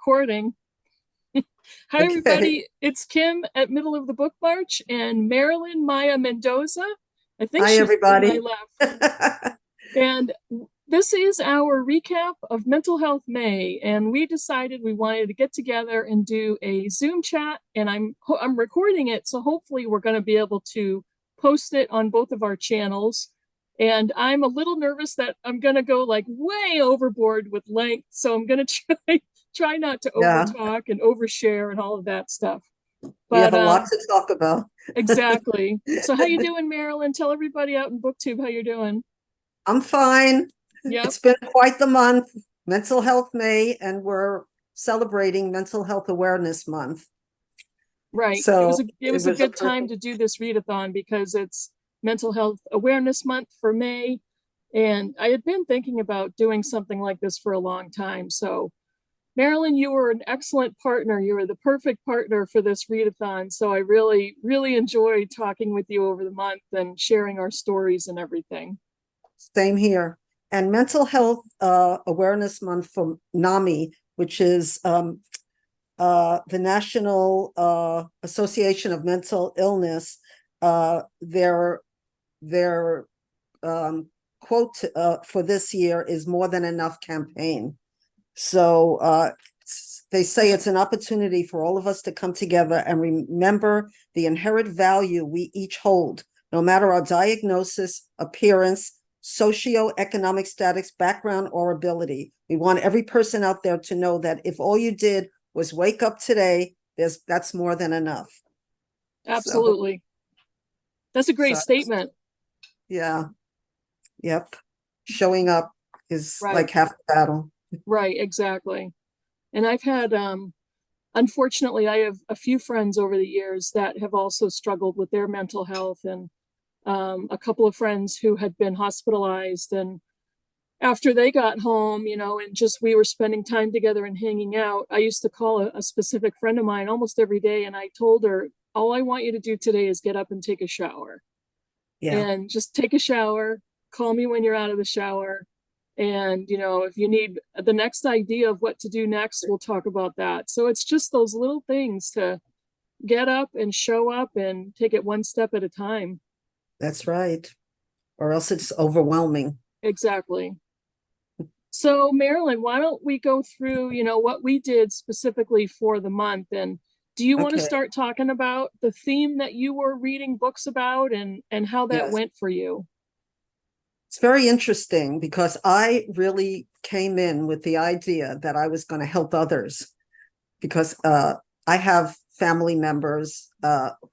recording. Hi, Okay. everybody. It's Kim at Middle of the Book March and Marilyn Maya Mendoza. I think Hi, she's to my everybody. left. And this is our recap of Mental Health May. And we decided we wanted to get together and do a Zoom chat. And I'm recording it, so hopefully we're going to be able to post it on both of our channels. And I'm a little nervous that I'm going to go like way overboard with length. So I'm going to try not to Yeah, overtalk and overshare and all of that stuff. we have But a lot to talk about. exactly. So how you doing, Marilyn? Tell everybody out in BookTube how you're doing. I'm fine. Yep. It's been quite the month, Mental Health May, and we're celebrating Mental Health Awareness Month. Right. It So was it it was a was a good time perfect, to do this readathon because it's Mental Health Awareness Month for May. And I had been thinking about doing something like this for a long time. So Marilyn, you were an excellent partner. You were the perfect partner for this readathon. So I really, really enjoyed talking with you over the month and sharing our stories and everything. same here. And Mental Health Awareness Month for NAMI, which is the National Association of Mental Illness, their quote for this year is "more than enough" campaign. So they say it's an opportunity for all of us to come together and remember the inherent value we each hold, no matter our diagnosis, appearance, socioeconomic status, background, or ability. We want every person out there to know that if all you did was wake up today, that's more than enough. So, Absolutely. That's a great so statement. yeah, yep. Showing up is Right. like half the battle. Right. Exactly. And I've had, unfortunately, I have a few friends over the years that have also struggled with their mental health, and a couple of friends who had been hospitalized. And after they got home, and just we were spending time together and hanging out, I used to call a specific friend of mine almost every day. And I told her, all I want you to do today is get up and take a shower Yeah, and just take a shower. Call me when you're out of the shower. And, if you need the next idea of what to do next, we'll talk about that. So it's just those little things to get up and show up and take it one step at a time. that's right. Or else it's overwhelming. Exactly. So, Marilyn, why don't we go through, what we did specifically for the month? And do you want to Okay. start talking about the theme that you were reading books about and how that Yes. went for you? It's very interesting because I really came in with the idea that I was going to help others because I have family members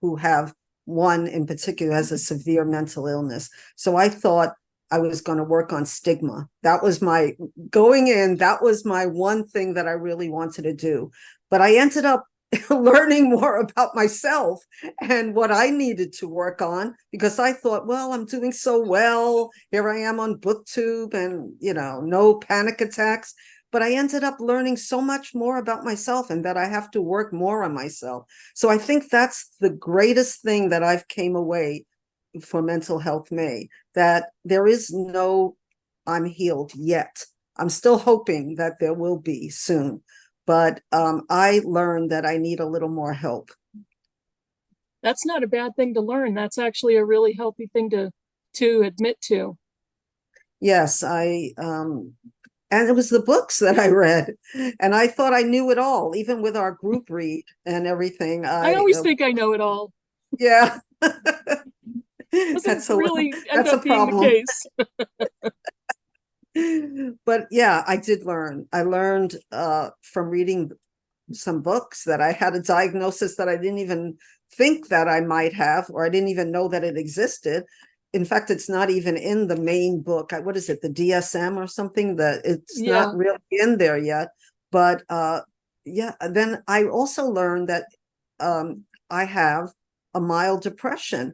who have one in particular has a severe mental illness. So I thought I was going to work on stigma. That was my going in. That was my one thing that I really wanted to do. But I ended up learning more about myself and what I needed to work on because I thought, well, I'm doing so well. Here I am on BookTube and, no panic attacks. But I ended up learning so much more about myself and that I have to work more on myself. So I think that's the greatest thing that I've came away for Mental Health May, that there is no I'm healed yet. I'm still hoping that there will be soon. But I learned that I need a little more help. That's not a bad thing to learn. That's actually a really healthy thing to admit to. Yes, and it was the books that I read, and I thought I knew it all, even with our group read and everything. I always think I know it all. Yeah, Doesn't that's a really end that's a up being the problem. case. But yeah, I did learn. I learned from reading some books that I had a diagnosis that I didn't even think that I might have, or I didn't even know that it existed. In fact, it's not even in the main book. What is it, the DSM or something? That it's not Yeah. really in there yet. But yeah, then I also learned that I have a mild depression.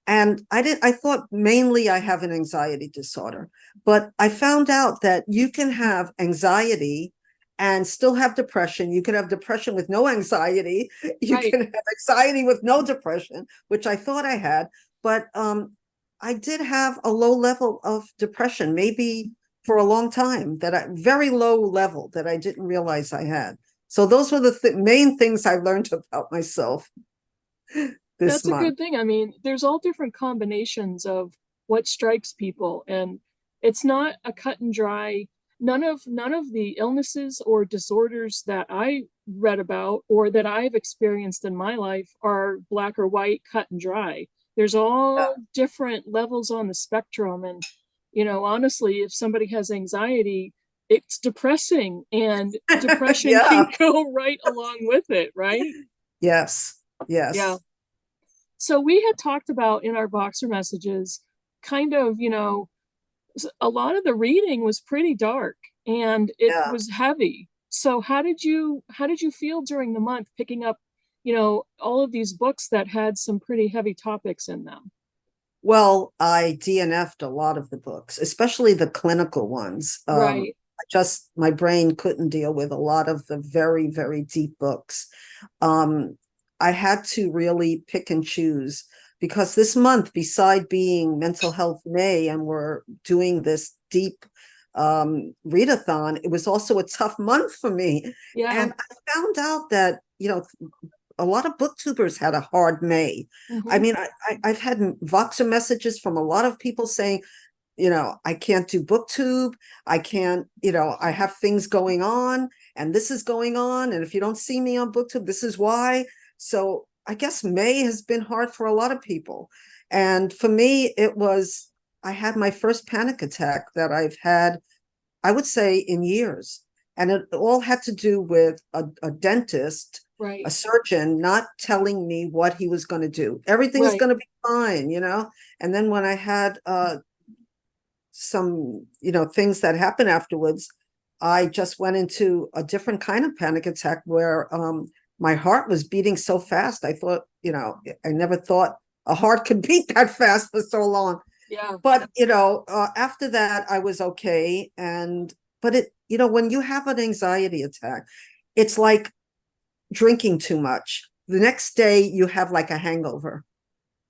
And I thought mainly I have an anxiety disorder, but I found out that you can have anxiety and still have depression. You can have depression with no anxiety. You Right. can have anxiety with no depression, which I thought I had. But I did have a low level of depression, maybe for a long time, very low level that I didn't realize I had. So those were the main things I learned about myself this That's a month. good thing. I mean, there's all different combinations of what strikes people, and it's not a cut and dry. None of the illnesses or disorders that I read about or that I've experienced in my life are black or white, cut and dry. There's Yeah. all different levels on the spectrum. And, honestly, if somebody has anxiety, it's depressing, and depression Yeah. can go right along with it, right? Yes. Yeah. Yes. So we had talked about in our Voxer messages, kind of, a lot of the reading was pretty dark and it Yeah. was heavy. So how did you feel during the month picking up, all of these books that had some pretty heavy topics in them? Well, I DNF'd a lot of the books, especially the clinical ones. Right. My brain couldn't deal with a lot of the very, very deep books. Um, I had to really pick and choose because this month, beside being Mental Health May, and we're doing this deep readathon, it was also a tough month for me. Yeah. And I found out that, a lot of booktubers had a hard May. I Hmm. mean, I've had Voxer messages from a lot of people saying, I can't do booktube. I can't, I have things going on and this is going on. And if you don't see me on booktube, this is why. So I guess May has been hard for a lot of people. And for me, I had my first panic attack that I've had, I would say, in years. And it all had to do with a dentist, a Right. surgeon, not telling me what he was going to do. Everything is Right. going to be fine, And then when I had some, things that happened afterwards, I just went into a different kind of panic attack where my heart was beating so fast. I thought, I never thought a heart could beat that fast for so long. Yeah. But after that I was okay. But when you have an anxiety attack, it's like drinking too much. The next day you have like a hangover.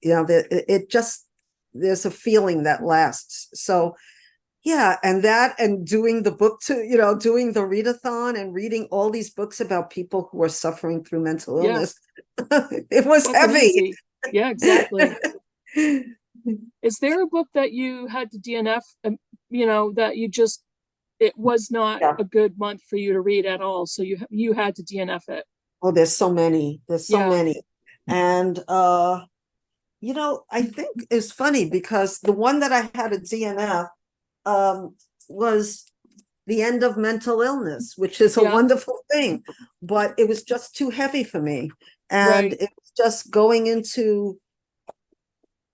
It just, there's a feeling that lasts. So yeah, and doing the book doing the readathon and reading all these books about people who are suffering through mental Yeah. illness. It was Wasn't heavy. easy. Yeah, exactly. Is there a book that you had to DNF, that it was not Yeah. a good month for you to read at all, so you had to DNF it? Oh, there's so many. There's so Yeah. many. And I think it's funny because the one that I had a DNF was the end of mental illness, which is a Yeah. wonderful thing, but it was just too heavy for me. And Right. it was just going into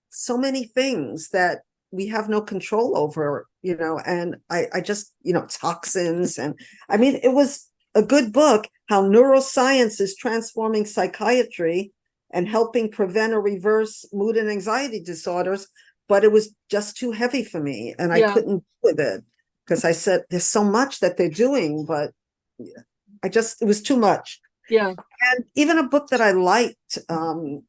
so many things that we have no control over, and I just, toxins. And I mean, it was a good book, How Neuroscience is Transforming Psychiatry and Helping Prevent or Reverse Mood and Anxiety Disorders. But it was just too heavy for me and I Yeah. couldn't do with it because I said, there's so much that they're doing, but it was too much. Yeah. And even a book that I liked, one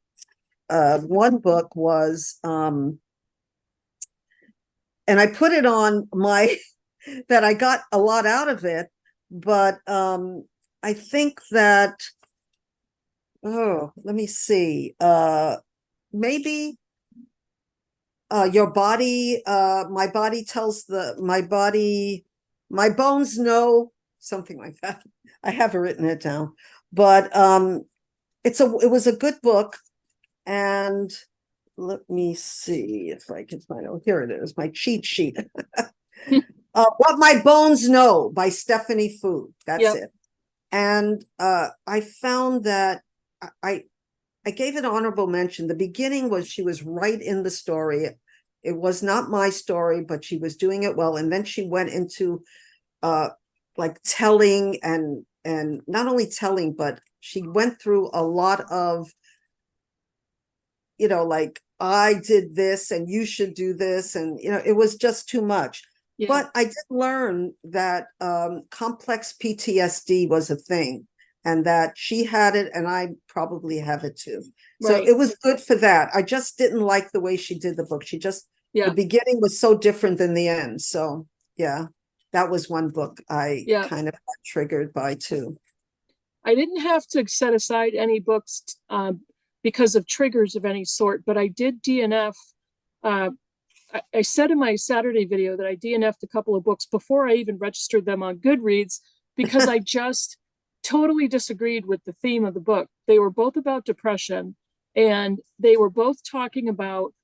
book was, and I put it on my, that I got a lot out of it, but I think that, let me see, maybe your body, my body tells my bones know, something like that. I haven't written it down, but it was a good book. And let me see if I can find it. Oh, here it is, my cheat sheet. What My Bones Know by Stephanie Fu. That's Yep. it. And I found that I I gave it honorable mention. The beginning was, she was right in the story. It was not my story, but she was doing it well. And then she went into like telling and not only telling, but she went through a lot of, like, I did this and you should do this. And, it was just too much. Yeah. But I did learn that complex PTSD was a thing and that she had it and I probably have it too. So Right. it was good for that. I just didn't like the way she did the book. The Yeah. beginning was so different than the end. So yeah, that was one book I Yeah. kind of got triggered by too. I didn't have to set aside any books because of triggers of any sort, but I did DNF. Uh, I said in my Saturday video that I DNF'd a couple of books before I even registered them on Goodreads because I just totally disagreed with the theme of the book. They were both about depression, and they were both talking about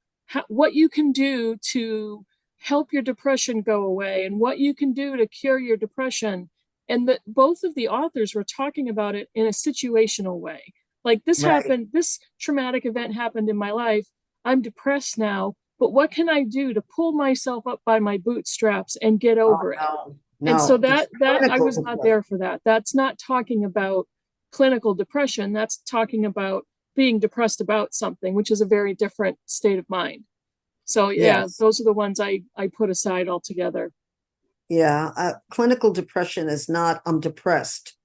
what you can do to help your depression go away and what you can do to cure your depression. And that both of the authors were talking about it in a situational way. Like, this Right. happened, this traumatic event happened in my life. I'm depressed now, but what can I do to pull myself up by my bootstraps and get Oh, over it? no, And so no. It's that I clinical was not depression. there for that. That's not talking about clinical depression. That's talking about being depressed about something, which is a very different state of mind. So yeah, Yes. those are the ones I put aside altogether. Yeah. Clinical depression is not, I'm depressed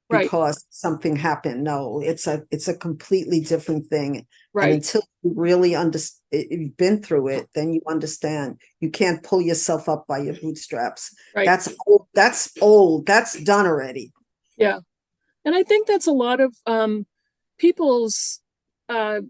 Right, because something happened. No, it's a completely different thing. And right, until you really understand, you've been through it, then you understand you can't pull yourself up by your bootstraps. right. That's old. That's old. That's done already. Yeah. And I think that's a lot of people's uh,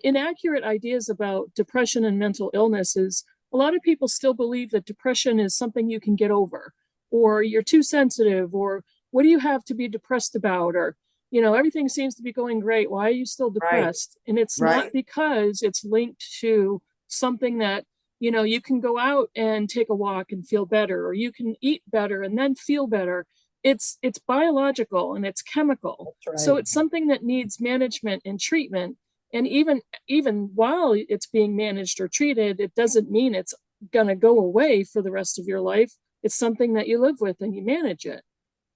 inaccurate ideas about depression and mental illness. Is a lot of people still believe that depression is something you can get over, or you're too sensitive, or what do you have to be depressed about, or everything seems to be going great. Why are you still Right. depressed? And it's not Right. because it's linked to something that you can go out and take a walk and feel better, or you can eat better and then feel better. It's biological and it's chemical, That's so right. it's something that needs management and treatment. And even while it's being managed or treated, it doesn't mean it's going to go away for the rest of your life. It's something that you live with and you manage it.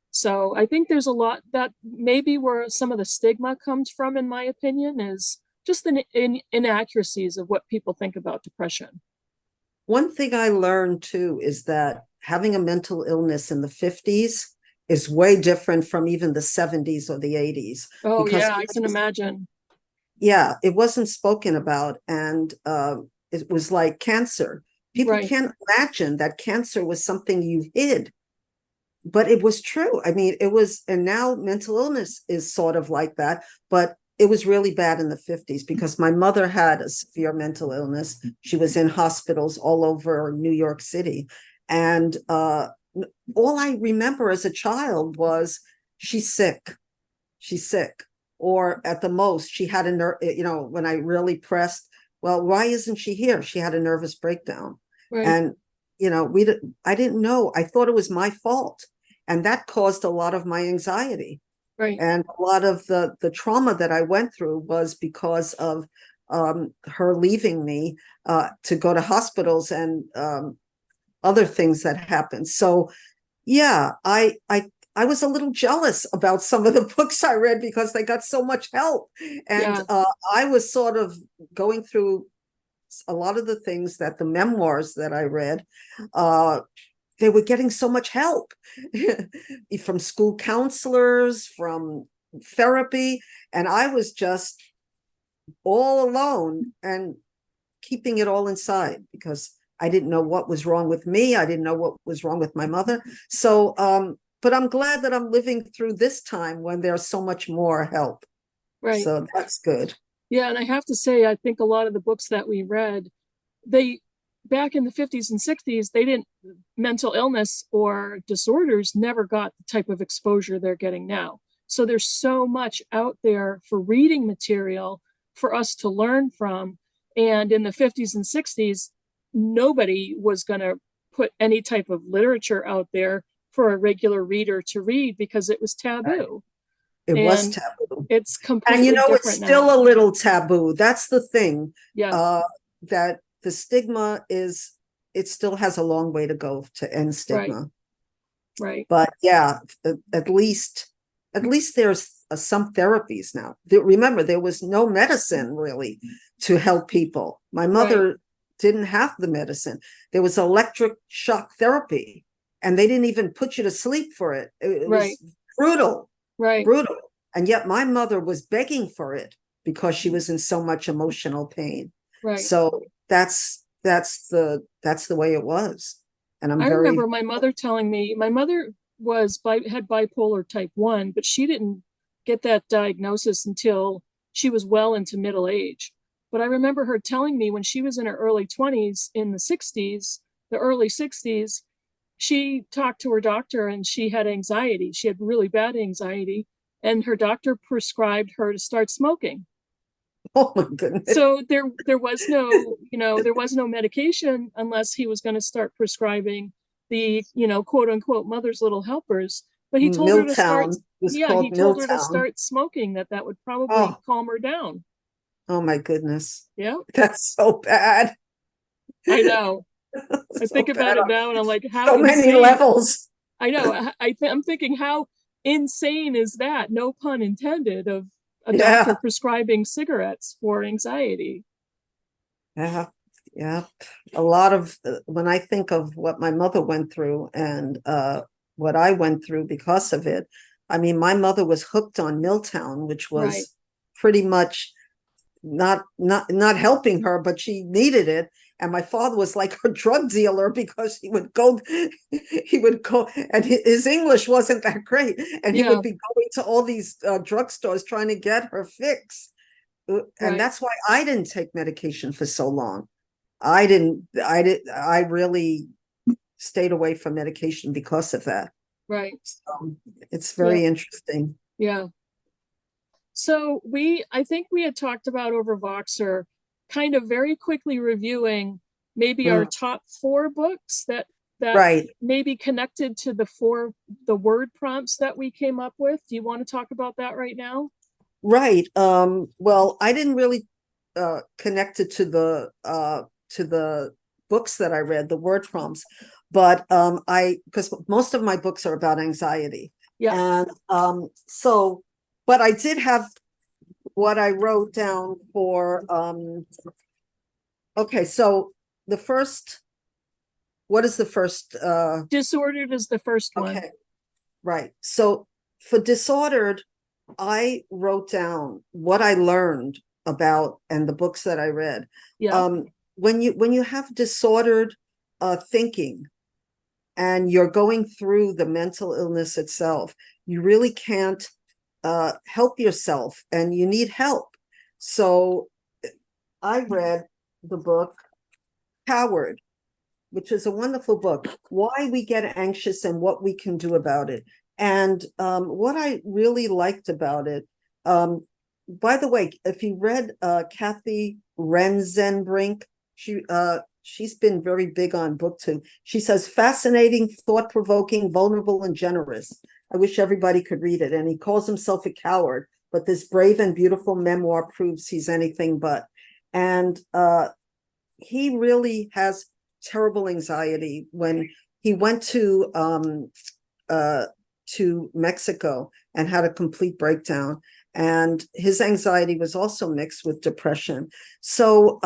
So I think there's a lot that maybe where some of the stigma comes from, in my opinion, is just the inaccuracies of what people think about depression. One thing I learned too is that having a mental illness in the 50s is way different from even the 70s or the 80s Oh because yeah, I can imagine. yeah, it wasn't spoken about, and it was like cancer. People Right, can't imagine that cancer was something you hid, but it was true. I mean, it was, and now mental illness is sort of like that, but it was really bad in the 50s because my mother had a severe mental illness. She was in hospitals all over New York City. And all I remember as a child was she's sick. She's sick. Or at the most, she had a when I really pressed, well, why isn't she here? She had a nervous breakdown. right, And, I didn't know. I thought it was my fault. And that caused a lot of my anxiety. right. And a lot of the trauma that I went through was because of her leaving me to go to hospitals and other things that happened. So yeah, I was a little jealous about some of the books I read because they got so much help, and Yeah, I was sort of going through a lot of the things that the memoirs that I read. They were getting so much help from school counselors, from therapy, and I was just all alone and keeping it all inside because I didn't know what was wrong with me. I didn't know what was wrong with my mother. So, but I'm glad that I'm living through this time when there's so much more help. right. So that's good. Yeah, and I have to say, I think a lot of the books that we read, they back in the 50s and 60s, they didn't mental illness or disorders never got the type of exposure they're getting now. So there's so much out there for reading material for us to learn from. And in the 50s and 60s, nobody was going to put any type of literature out there for a regular reader to read because it was Right. taboo. It was And taboo. it's And completely it's different still now. a little taboo. That's the thing. Yeah, Uh, that the stigma is, it still has a long way to go to end right, stigma. right. But yeah, at least there's some therapies now. Remember, there was no medicine really to help people. My Right, mother didn't have the medicine. There was electric shock therapy, and they didn't even put you to sleep for it. It right, was brutal, right, brutal. And yet my mother was begging for it because she was in so much emotional pain. right. So that's the way it was. And I'm I very remember my mother telling me my mother had bipolar type 1, but she didn't get that diagnosis until she was well into middle age. But I remember her telling me when she was in her early 20s, in the 60s, the early 60s, she talked to her doctor and she had anxiety. She had really bad anxiety, and her doctor prescribed her to start smoking. Oh my goodness. So there was no, there was no medication unless he was going to start prescribing the, quote unquote mother's little helpers. But he told her to start, Milltown was yeah, he called told her to Milltown. start smoking, that would probably Oh, calm her down. oh my goodness. Yeah, That's so bad. I know. I So think about bad it on now and I'm like, how so many insane. levels. I know. I'm thinking, how insane is that? No pun intended, of a doctor Yeah. prescribing cigarettes for anxiety. Yeah. Yeah. A lot of when I think of what my mother went through and what I went through because of it, I mean, my mother was hooked on Milltown, which Right. was pretty much not helping her, but she needed it. And my father was like her drug dealer because he would go, and his English wasn't that great, and he Yeah. would be going to all these drugstores trying to get her fix. And Right. that's why I didn't take medication for so long. I really stayed away from medication because of that. Right. So it's Yeah. very interesting. Yeah. So I think we had talked about over Voxer, kind of very quickly reviewing maybe our Mm, top four books that right. maybe connected to the word prompts that we came up with. Do you want to talk about that right now? Right. Well, I didn't really connect it to the books that I read, the word prompts, but I because most of my books are about anxiety. Yeah. And so but I did have what I wrote down for okay, so the first what is the first Disordered is the first one. okay, right. So for disordered, I wrote down what I learned about and the books that I read. Yeah. Um, when you have disordered thinking and you're going through the mental illness itself, you really can't help yourself and you need help. So I read the book Coward, which is a wonderful book, Why We Get Anxious and What We Can Do About It. And what I really liked about it, by the way, if you read Kathy Renzenbrink, she's been very big on BookTube. She says, fascinating, thought-provoking, vulnerable, and generous. I wish everybody could read it. And he calls himself a coward, but this brave and beautiful memoir proves he's anything but. And he really has terrible anxiety. When he went to Mexico and had a complete breakdown, and his anxiety was also mixed with depression. So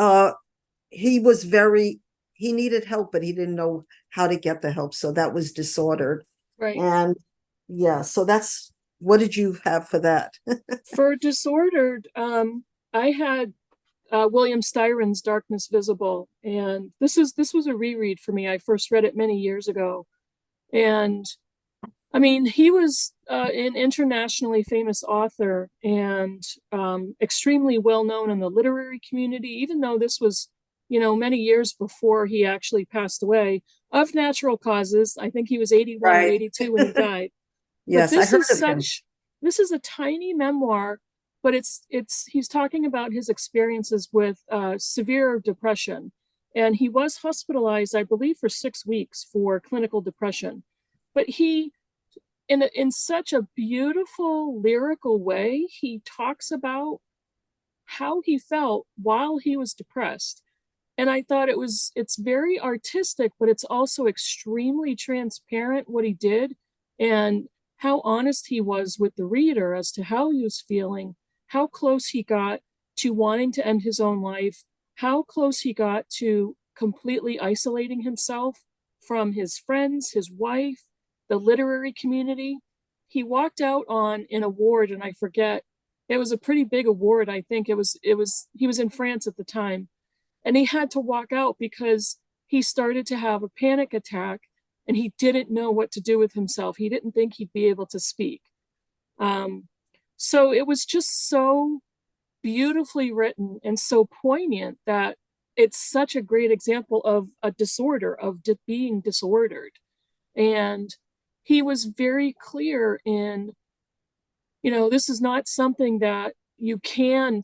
he was he needed help, but he didn't know how to get the help. So that was disordered. Right. And yeah, so that's what did you have for that? For disordered, I had William Styron's Darkness Visible, and this was a reread for me. I first read it many years ago, and I mean, he was an internationally famous author and extremely well known in the literary community, even though this was, many years before he actually passed away of natural causes. I think he was 81 or Right. 82 when he died. But Yes, I heard of him. this is a tiny memoir, but he's talking about his experiences with severe depression. And he was hospitalized, I believe, for 6 weeks for clinical depression. But he, in such a beautiful lyrical way, he talks about how he felt while he was depressed. And I thought it's very artistic, but it's also extremely transparent what he did and how honest he was with the reader as to how he was feeling, how close he got to wanting to end his own life, how close he got to completely isolating himself from his friends, his wife, the literary community. He walked out on an award, and I forget, it was a pretty big award. I think he was in France at the time, and he had to walk out because he started to have a panic attack and he didn't know what to do with himself. He didn't think he'd be able to speak. Um, So it was just so beautifully written and so poignant that it's such a great example of a disorder, of being disordered. And he was very clear in, this is not something that you can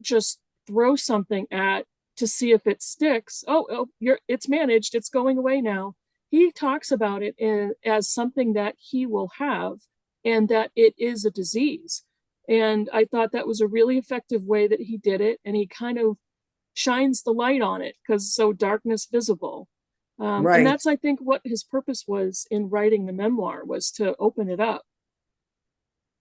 just throw something at to see if it sticks. It's managed, it's going away now. He talks about it as something that he will have, and that it is a disease. And I thought that was a really effective way that he did it. And he kind of shines the light on it because so darkness visible. And Right. that's, I think, what his purpose was in writing the memoir, was to open it up.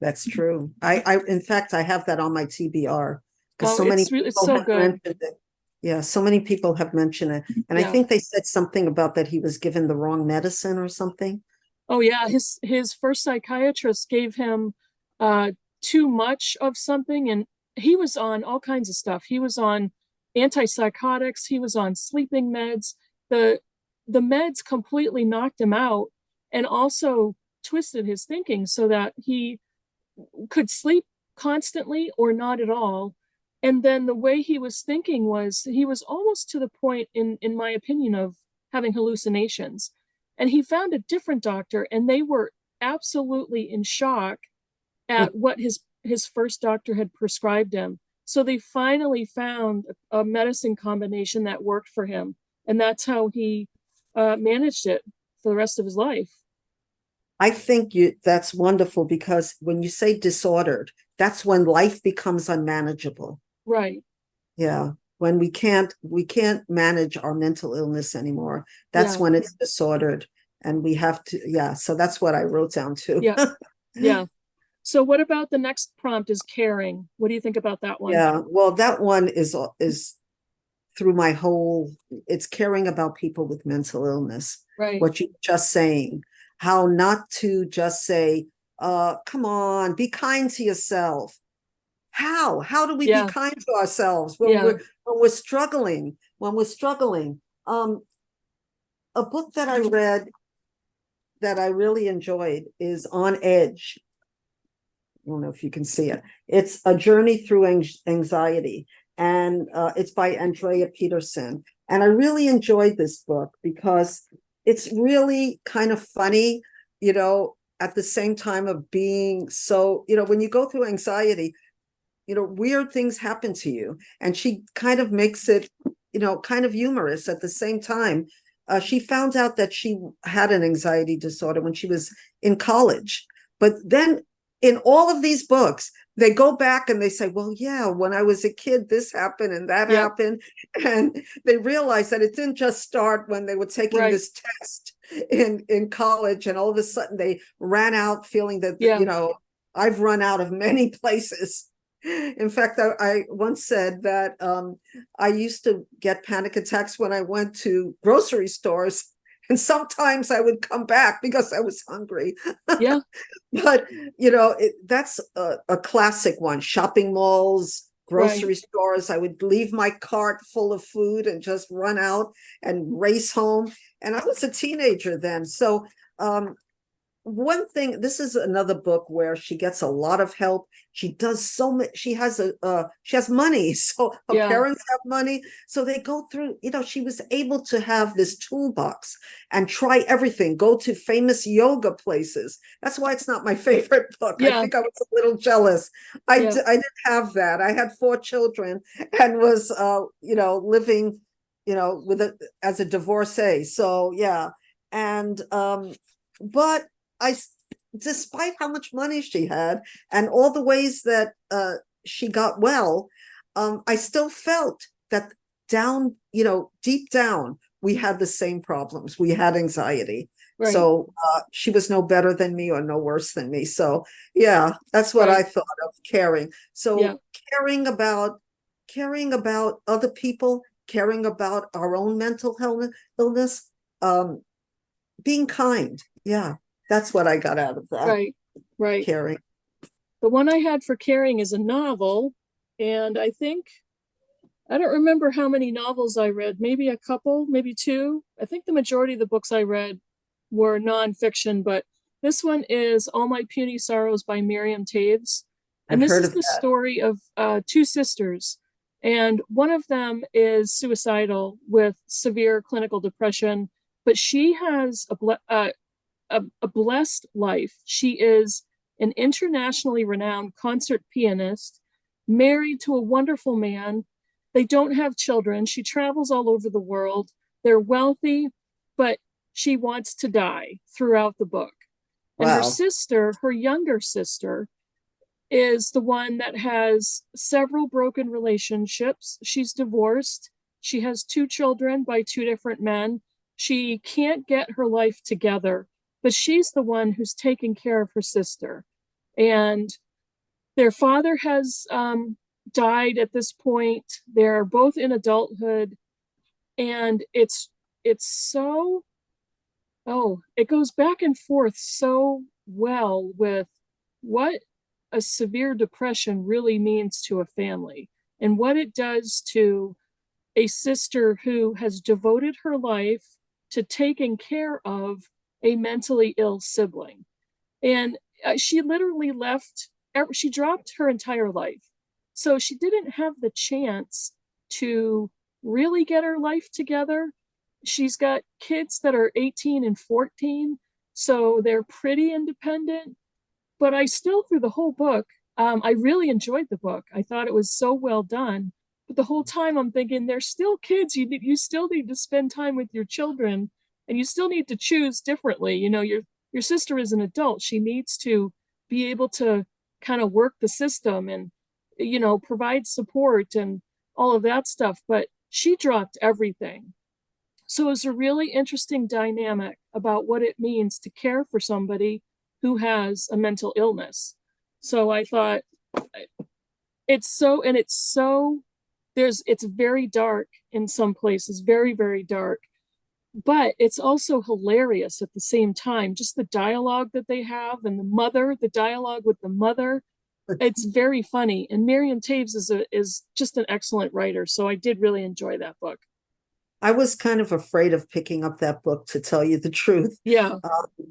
That's true. In fact, I have that on my TBR because Oh, so many it's people so have good. mentioned it. Yeah, so many people have mentioned it. And I Yeah. think they said something about that he was given the wrong medicine or something. Oh yeah, his first psychiatrist gave him too much of something, and he was on all kinds of stuff. He was on antipsychotics, he was on sleeping meds. The the meds completely knocked him out and also twisted his thinking so that he could sleep constantly or not at all. And then the way he was thinking was, he was almost to the point, in my opinion, of having hallucinations. And he found a different doctor, and they were absolutely in shock at what his first doctor had prescribed him. So they finally found a medicine combination that worked for him, and that's how he managed it for the rest of his life. I think that's wonderful because when you say disordered, that's when life becomes unmanageable. Right. Yeah. When we can't manage our mental illness anymore. That's Yeah. when it's disordered. And we have to, yeah. So that's what I wrote down too. Yeah. Yeah. So what about the next prompt, is caring? What do you think about that one? Yeah. Well, that one is through my whole, it's caring about people with mental illness. Right. What you just saying, how not to just say, come on, be kind to yourself. How do we be Yeah. kind to ourselves when Yeah. we're struggling? When we're struggling. A book that I read that I really enjoyed is On Edge. I don't know if you can see it. It's a journey through anxiety, and it's by Andrea Peterson. And I really enjoyed this book because it's really kind of funny, at the same time of being so, when you go through anxiety, weird things happen to you. And she kind of makes it, kind of humorous at the same time. She found out that she had an anxiety disorder when she was in college. But then in all of these books, they go back and they say, well, yeah, when I was a kid, this happened and that Yep. happened. And they realized that it didn't just start when they were taking Right. this test in college. And all of a sudden they ran out feeling that, Yeah. I've run out of many places. In fact, I once said that I used to get panic attacks when I went to grocery stores, and sometimes I would come back because I was hungry. Yeah. But that's a classic one. Shopping malls, Right. grocery stores. I would leave my cart full of food and just run out and race home. And I was a teenager then, so one thing, this is another book where she gets a lot of help. She does so much. She has money, so her Yeah. parents have money, so they go through, she was able to have this toolbox and try everything, go to famous yoga places. That's why it's not my favorite book. I Yeah. think I was a little jealous. Yeah. I didn't have that. I had 4 children and was living as a divorcee, so yeah. And but I, despite how much money she had and all the ways that she got well, I still felt that down, deep down, we had the same problems. We had anxiety. Right. So she was no better than me or no worse than me. So yeah, that's what I Right. thought of caring. Yeah. So caring about other people, caring about our own mental illness, um, being kind. Yeah, that's what I got out of that. Right. Right. Caring. The one I had for caring is a novel, and I don't remember how many novels I read, maybe a couple, maybe two. I think the majority of the books I read were nonfiction, but this one is All My Puny Sorrows by Miriam Taves. And I've this heard is of the that. story of two sisters. And one of them is suicidal with severe clinical depression, but she has a blessed life. She is an internationally renowned concert pianist, married to a wonderful man. They don't have children. She travels all over the world. They're wealthy, but she wants to die throughout the book. And her Wow. sister, her younger sister, is the one that has several broken relationships. She's divorced. She has two children by two different men. She can't get her life together, but she's the one who's taking care of her sister. And their father has died at this point. They're both in adulthood, and it's so, oh, it goes back and forth so well with what a severe depression really means to a family and what it does to a sister who has devoted her life to taking care of a mentally ill sibling. And she literally she dropped her entire life. So she didn't have the chance to really get her life together. She's got kids that are 18 and 14, so they're pretty independent. But I still, through the whole book, I really enjoyed the book. I thought it was so well done. But the whole time I'm thinking, they're still kids. You still need to spend time with your children, and you still need to choose differently. Your sister is an adult. She needs to be able to kind of work the system and provide support and all of that stuff. But she dropped everything. So it was a really interesting dynamic about what it means to care for somebody who has a mental illness. So I thought it's very dark in some places, very, very dark, but it's also hilarious at the same time. Just the dialogue that they have and the dialogue with the mother, it's very funny. And Miriam Taves is just an excellent writer. So I did really enjoy that book. I was kind of afraid of picking up that book, to tell you the truth. Yeah,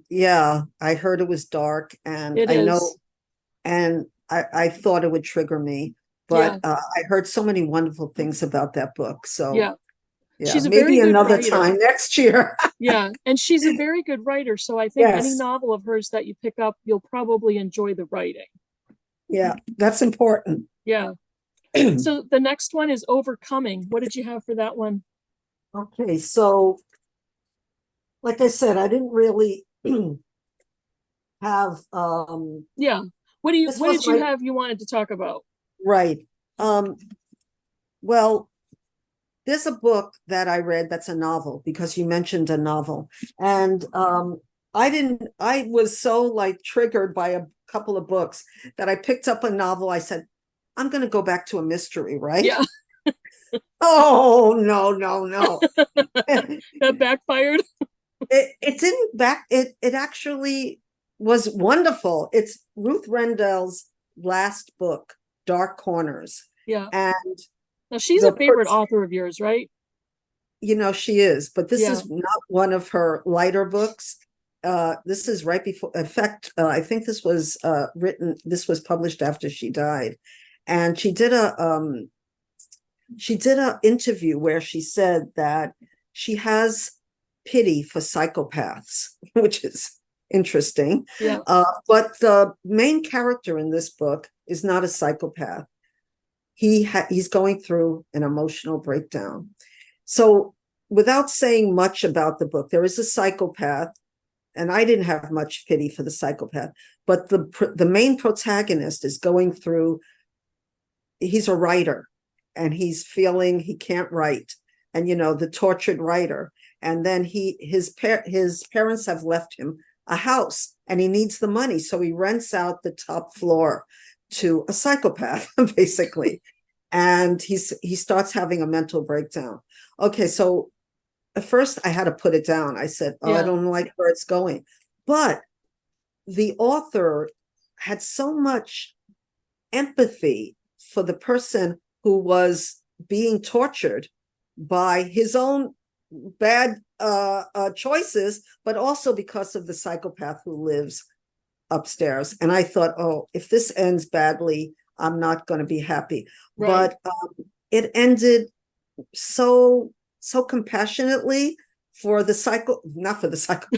Yeah, I heard it was dark, and it I know, is. and I thought it would trigger me, but Yeah, I heard so many wonderful things about that book. So yeah. yeah, She's a very maybe good another writer. time next year. Yeah, and she's a very good writer. So I think any Yes. novel of hers that you pick up, you'll probably enjoy the writing. Yeah, that's important. Yeah. So the next one is Overcoming. What did you have for that one? Okay, so like I said, I didn't really have Yeah. this What was did you my have you wanted to talk about? right. Well, there's a book that I read that's a novel, because you mentioned a novel. And I was so like triggered by a couple of books that I picked up a novel. I said, I'm going to go back to a mystery, right? Yeah, Oh, no, no, no. that backfired. It didn't back, it actually was wonderful. It's Ruth Rendell's last book, Dark Corners. Yeah. And Now she's a the favorite author of yours, right? she is, but this Yeah. is not one of her lighter books. This is right before, in fact, I think this was published after she died. And she did a interview where she said that she has pity for psychopaths, which is interesting. Yeah. But the main character in this book is not a psychopath. He's going through an emotional breakdown. So, without saying much about the book, there is a psychopath, and I didn't have much pity for the psychopath. But the main protagonist is going through. He's a writer, and he's feeling he can't write, and the tortured writer. And then his parents have left him a house, and he needs the money, so he rents out the top floor to a psychopath, basically. And he starts having a mental breakdown. Okay, so at first I had to put it down. I said, oh, I Yeah. don't like where it's going. But the author had so much empathy for the person who was being tortured by his own bad choices, but also because of the psychopath who lives upstairs. And I thought, oh, if this ends badly, I'm not going to be happy. Right. But it ended so compassionately for the cycle, not for the cycle,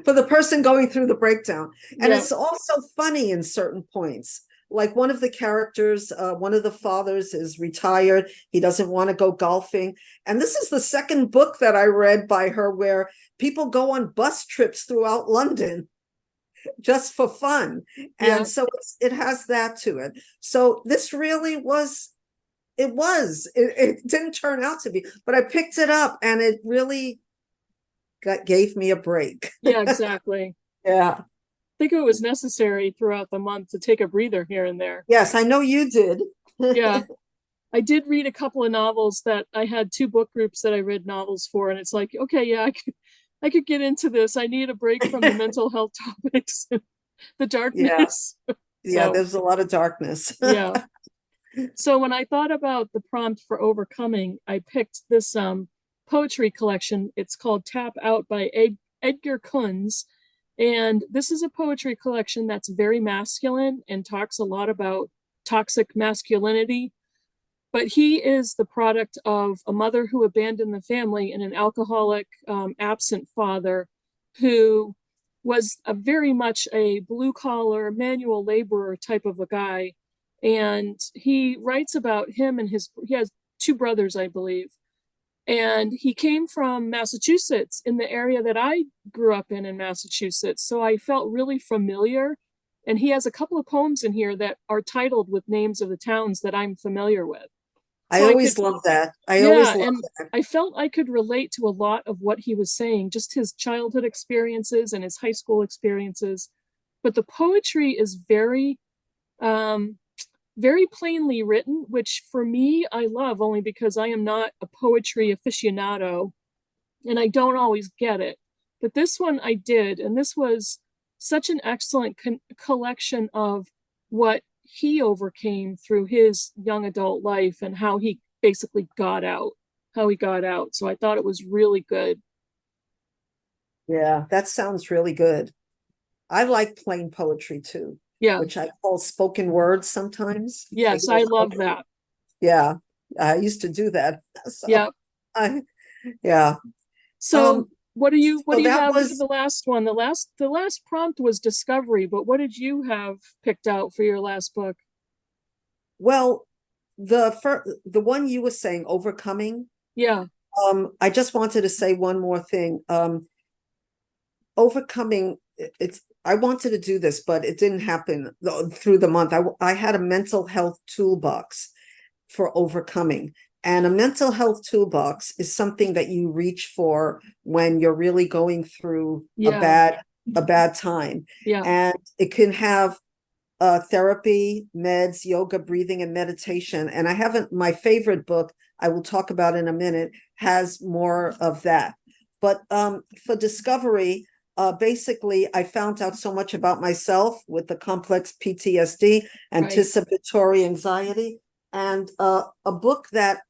for the person going through the breakdown. And Yeah. it's also funny in certain points. Like one of the characters, one of the fathers is retired. He doesn't want to go golfing. And this is the second book that I read by her where people go on bus trips throughout London just for fun. Yeah. And so it has that to it. So this really it didn't turn out to be, but I picked it up and it really gave me a break. Yeah, exactly. Yeah. I think it was necessary throughout the month to take a breather here and there. Yes, I know you did. Yeah. I did read a couple of novels that I had two book groups that I read novels for, and it's like, okay, yeah, I could get into this. I need a break from the mental health topics, the darkness. Yeah, So, there's a lot of darkness. yeah. So when I thought about the prompt for overcoming, I picked this poetry collection. It's called Tap Out by Edgar Kunz. And this is a poetry collection that's very masculine and talks a lot about toxic masculinity. But he is the product of a mother who abandoned the family and an alcoholic, absent father who was very much a blue collar manual laborer type of a guy. And he writes about him and he has two brothers, I believe. And he came from Massachusetts, in the area that I grew up in Massachusetts. So I felt really familiar. And he has a couple of poems in here that are titled with names of the towns that I'm familiar with. I So always love that. I felt I could relate to a lot of what he was saying, just his childhood experiences and his high school experiences. But the poetry is very plainly written, which for me, I love only because I am not a poetry aficionado and I don't always get it. But this one I did, and this was such an excellent collection of what he overcame through his young adult life and how he basically got out, So I thought it was really good. Yeah, that sounds really good. I like plain poetry too, Yeah. which I call spoken words sometimes. Yes, I love that. Yeah, I used to do that. So Yeah. Yeah. So what do you have for was the last one? The last prompt was discovery, but what did you have picked out for your last book? Well, the one you were saying, overcoming. Yeah. I just wanted to say one more thing. Overcoming, I wanted to do this, but it didn't happen through the month. I had a mental health toolbox for overcoming. And a mental health toolbox is something that you reach for when you're really going through a bad time. Yeah. And it can have therapy, meds, yoga, breathing, and meditation. And I haven't, my favorite book, I will talk about in a minute, has more of that. But for discovery, basically, I found out so much about myself with the complex PTSD, anticipatory anxiety, and a book that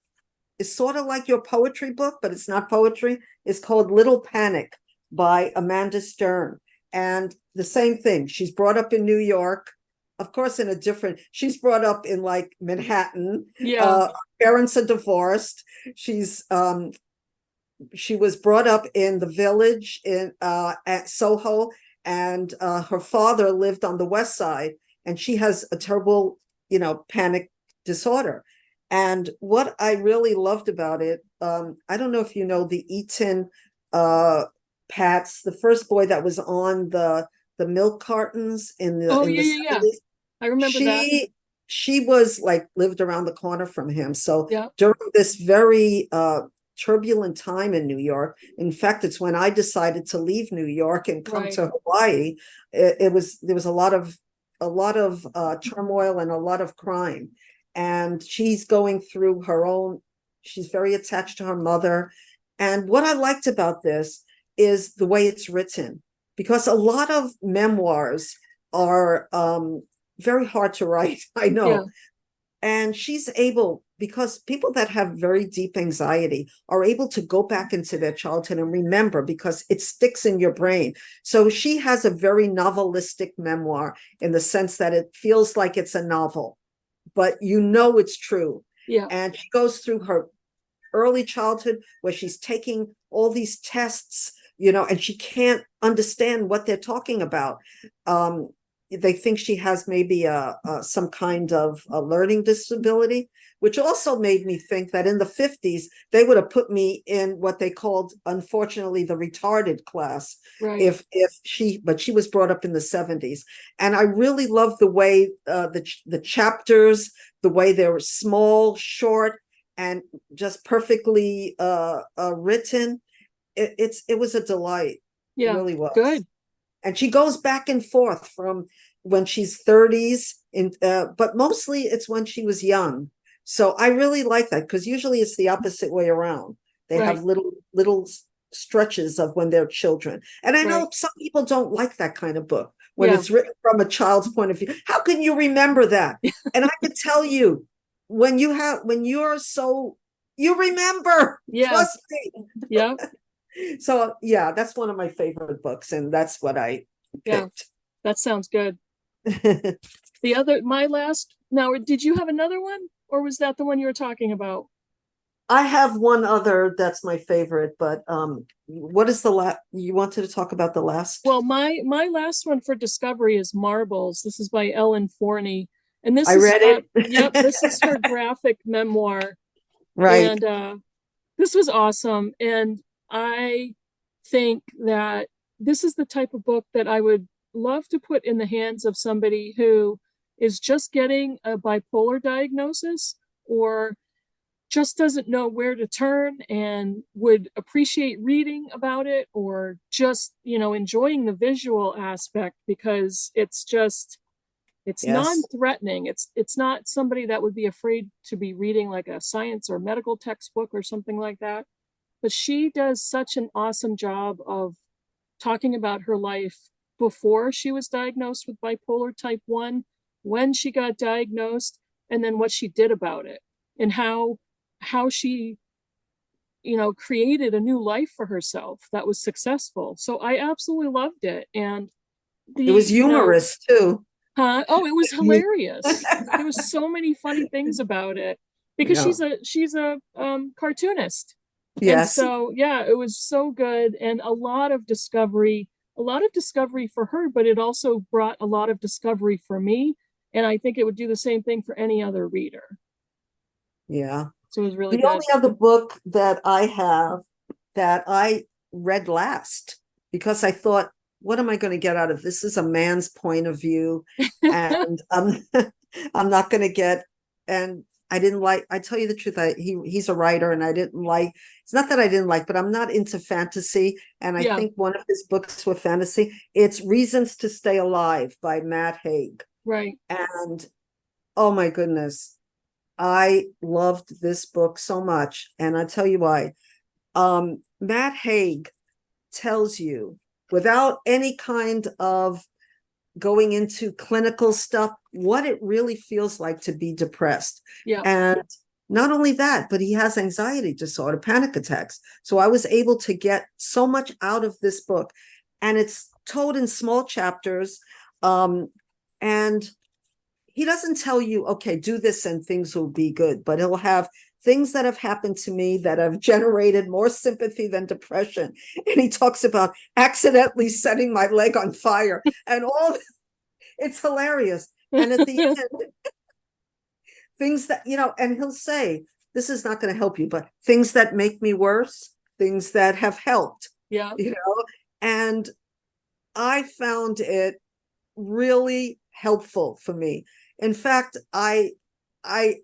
is sort of like your poetry book, but it's not poetry. It's called Little Panic by Amanda Stern. And the same thing, she's brought up in New York, of course, she's brought up in like Manhattan. Yeah. Parents are divorced. She was brought up in the village at Soho, and her father lived on the West Side, and she has a terrible, panic disorder. And what I really loved about it, I don't know if you know the Eton Pats, the first boy that was on the milk cartons in the 70s. I remember that. She was like lived around the corner from him. So yeah. During this very turbulent time in New York, in fact, it's when I decided to leave New York and come to Hawaii. There was a lot of turmoil and a lot of crime. And she's going through she's very attached to her mother. And what I liked about this is the way it's written, because a lot of memoirs are very hard to write, I know. Yeah. And she's able because people that have very deep anxiety are able to go back into their childhood and remember, because it sticks in your brain. So she has a very novelistic memoir in the sense that it feels like it's a novel, but you know it's true. Yeah. And she goes through her early childhood where she's taking all these tests, and she can't understand what they're talking about. They think she has maybe some kind of a learning disability, which also made me think that in the 50s, they would have put me in what they called, unfortunately, the retarded class. Right. But she was brought up in the 70s. And I really love the way the chapters, the way they were small, short, and just perfectly written. It was a delight. It Yeah. really was. Good. And she goes back and forth from when she's 30s, but mostly it's when she was young. So I really like that, because usually it's the opposite way around. They Right. have little stretches of when they're children. And I know Right. some people don't like that kind of book when Yeah. it's written from a child's point of view. How can you remember that? And I can tell you, when you're so, you remember, Yeah. trust me. Yeah. So yeah, that's one of my favorite books, and that's what I Yeah. picked. That sounds good. Now, did you have another one, or was that the one you were talking about? I have one other that's my favorite, but what is the last you wanted to talk about? The last? Well, my last one for Discovery is Marbles. This is by Ellen Forney, and I read it. yep, this is her graphic memoir, Right. and this was awesome. And I think that this is the type of book that I would love to put in the hands of somebody who is just getting a bipolar diagnosis, or just doesn't know where to turn and would appreciate reading about it, or just, enjoying the visual aspect, because it's Yes. non-threatening. It's not somebody that would be afraid to be reading like a science or medical textbook or something like that. But she does such an awesome job of talking about her life before she was diagnosed with bipolar type 1, when she got diagnosed, and then what she did about it, and how she created a new life for herself that was successful. So I absolutely loved it. And It was humorous too. oh, it was You, hilarious. There was so many funny things about it, because yeah. she's a cartoonist. And Yes. so, yeah, it was so good, and a lot of discovery for her, but it also brought a lot of discovery for me. And I think it would do the same thing for any other reader. Yeah. So it was really The only good. other book that I have that I read last, because I thought, what am I going to get out of this? This is a man's point of view, and I'm not going to get. And I didn't like. I tell you the truth. He's a writer, and I didn't like. It's not that I didn't like, but I'm not into fantasy. And I Yeah, think one of his books were fantasy. It's Reasons to Stay Alive by Matt Haig, right. and oh my goodness, I loved this book so much, and I'll tell you why. Matt Haig tells you, without any kind of going into clinical stuff, what it really feels like to be depressed. Yeah, And not only that, but he has anxiety disorder, panic attacks. So I was able to get so much out of this book, and it's told in small chapters. And he doesn't tell you, okay, do this and things will be good, but he'll have things that have happened to me that have generated more sympathy than depression. And he talks about accidentally setting my leg on fire and all. It's hilarious. And at the end, things that, and he'll say, this is not going to help you, but things that make me worse, things that have helped, yeah, and I found it really helpful for me. In fact, I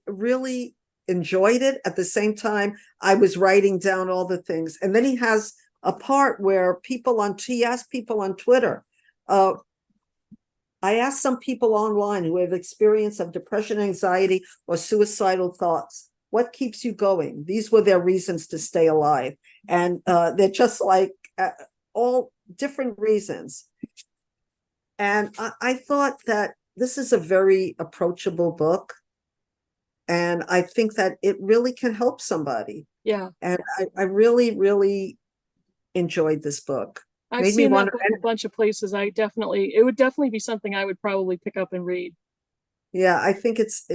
really enjoyed it. At the same time, I was writing down all the things. And then he has a part where he asked people on Twitter. I asked some people online who have experience of depression, anxiety, or suicidal thoughts, what keeps you going? These were their reasons to stay alive. And they're just like all different reasons. And I thought that this is a very approachable book. And I think that it really can help somebody. Yeah. And I really, really enjoyed this book. I've Made me seen that wonder. book a bunch of places. It would definitely be something I would probably pick up and read. Yeah, I think it's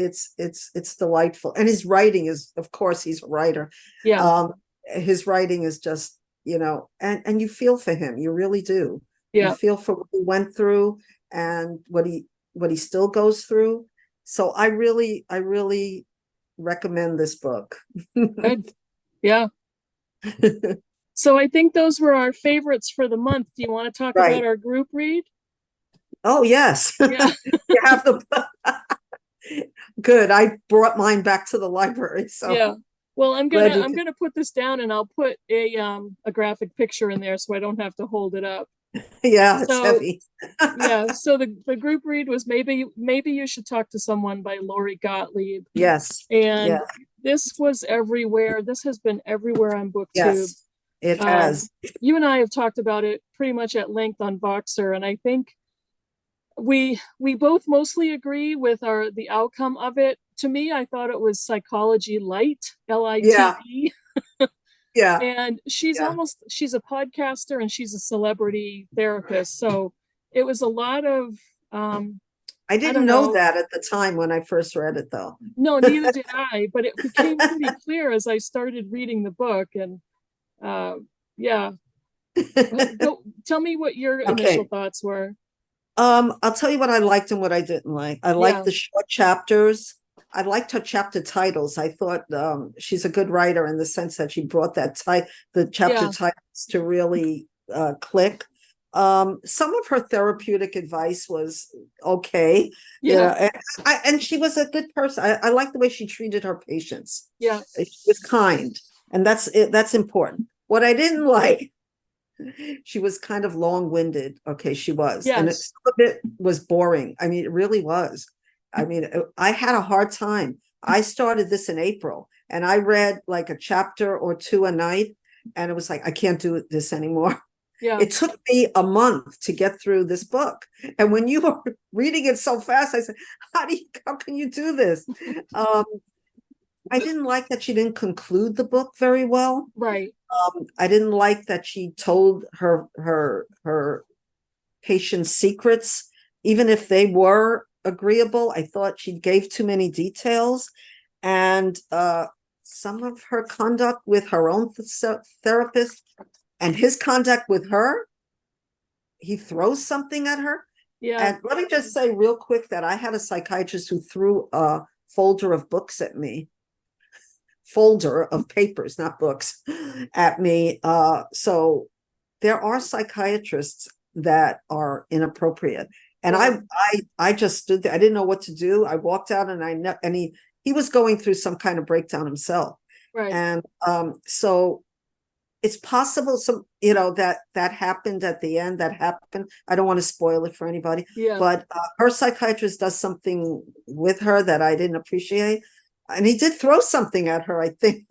delightful. And his writing is, of course, he's a writer. Yeah. His writing is just, and you feel for him. You really do. You Yeah. feel for what he went through and what he still goes through. So I really recommend this book. Good. Yeah. So I think those were our favorites for the month. Do you want to talk about Right. our group read? Oh, yes. Yeah. You have the good. I brought mine back to the library. So Yeah. Well, I'm glad gonna put this down, and I'll put a graphic picture in there so I don't have to hold it up. yeah, it's So heavy. yeah, so the group read was maybe you should talk to someone by Lori Gottlieb. Yes. And Yeah. this was everywhere. This has been everywhere on BookTube. Yes. It has. You and I have talked about it pretty much at length on Voxer, and I think we both mostly agree with the outcome of it. To me, I thought it was psychology light, Yeah. LITE. Yeah. And she's Yeah. a podcaster and she's a celebrity therapist. So it was a lot of I I didn't don't know know. that at the time when I first read it, though. No, neither did I, but it became pretty clear as I started reading the book. And yeah. Go tell me what your initial Okay. thoughts were. I'll tell you what I liked and what I didn't like. I liked Yeah. the short chapters. I liked her chapter titles. I thought she's a good writer in the sense that she brought the chapter Yeah. titles to really click. Some of her therapeutic advice was okay. Yeah. And she was a good person. I like the way she treated her patients. Yeah. She was kind, and that's important. What I didn't like, she was kind of long-winded. Okay, she was. And Yes. some of it was boring. I mean, it really was. I mean, I had a hard time. I started this in April and I read like a chapter or two a night, and it was like, I can't do this anymore. Yeah. It took me a month to get through this book. And when you were reading it so fast, I said, how can you do this? I didn't like that she didn't conclude the book very well. Right. I didn't like that she told her patient's secrets, even if they were agreeable. I thought she gave too many details, and some of her conduct with her own therapist and his conduct with her, he throws something at her. Yeah. And let me just say real quick that I had a psychiatrist who threw a folder of books at me. Folder of papers, not books, at me. So there are psychiatrists that are inappropriate. And Right. I just stood there. I didn't know what to do. I walked out and he was going through some kind of breakdown himself. Right. And so it's possible that happened at the end. That happened. I don't want to spoil it for anybody. Yeah. But her psychiatrist does something with her that I didn't appreciate. And he did throw something at her, I think.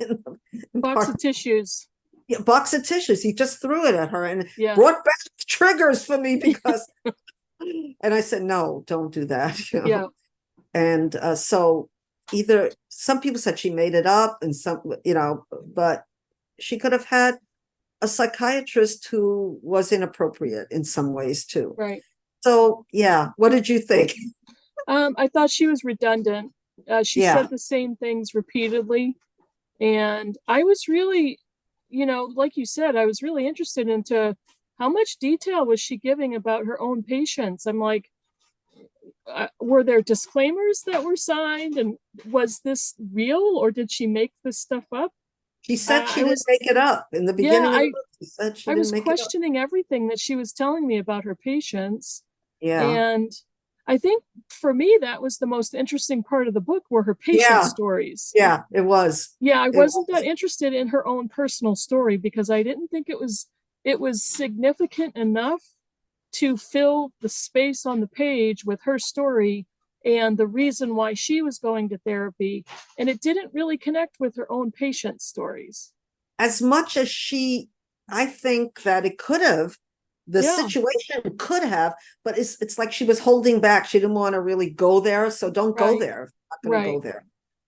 Box of tissues. Yeah, box of tissues. He just threw it at her and Yeah. brought back triggers for me because. And I said, no, don't do that. Yeah. And so either some people said she made it up and some, but she could have had a psychiatrist who was inappropriate in some ways too. Right. So, yeah. What did you think? I thought she was redundant. She said the same things repeatedly. And I was really, like you said, I was really interested into how much detail was she giving about her own patients. I'm like, were there disclaimers that were signed? And was this real or did she make this stuff up? She said she didn't make it up in the beginning of the book. She said she I didn't was make it up. questioning everything that she was telling me about her patients. Yeah. And I think for me, that was the most interesting part of the book were her patient stories. Yeah, it was. Yeah, I wasn't that interested in her own personal story because I didn't think it was significant enough to fill the space on the page with her story and the reason why she was going to therapy. And it didn't really connect with her own patient stories. As much as I think that it could have, the situation could have, but it's like she was holding back. She didn't want to really go there. So don't go there. I'm not going to go there.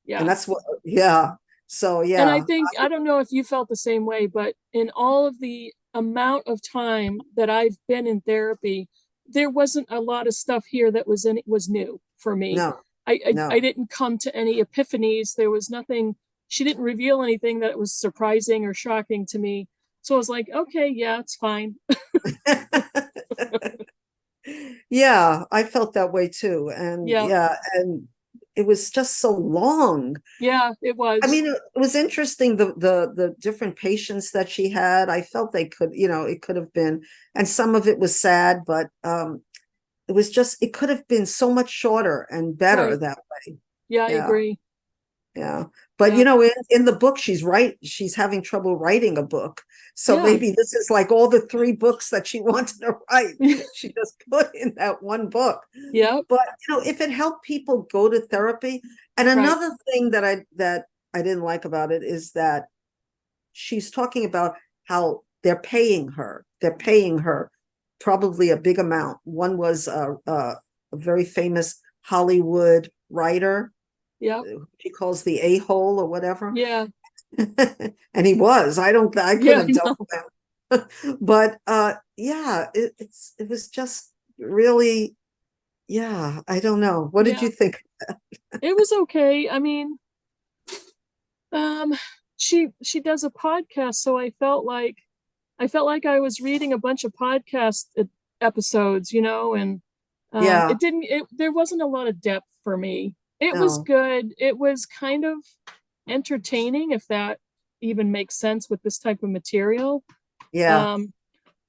And Yeah. that's what, yeah. So, And I yeah, think, I don't know if you felt the same way, but in all of the amount of time that I've been in therapy, there wasn't a lot of stuff here that was new for me. no, I no. didn't come to any epiphanies. There was nothing, she didn't reveal anything that was surprising or shocking to me. So I was like, okay, yeah, it's fine. Yeah, I felt that way too. And Yeah, yeah, and it was just so long. yeah, it I was. mean, it was interesting the different patients that she had. I felt they could, it could have been, and some of it was sad, but it was just it could have been so much shorter and better Right. that way. Yeah, I Yeah. agree. Yeah. But Yeah. in the book, she's having trouble writing a book. So Yeah. maybe this is like all the 3 books that she wanted to write. She just put in that one book. Yep. But if it helped people go to therapy, and Right. another thing that I didn't like about it is that she's talking about how they're paying her. They're paying her probably a big amount. One was a very famous Hollywood writer, Yep. she calls the a-hole or whatever. Yeah. And he was. I couldn't Yeah, have I dealt know. with him. But yeah, it was just really, yeah, I don't know. What did Yeah. you think? It was okay. I mean, um, she does a podcast, so I felt like I was reading a bunch of podcast episodes, and Yeah, there wasn't a lot of depth for me. It was no, good. It was kind of entertaining, if that even makes sense with this type of material. yeah. Um,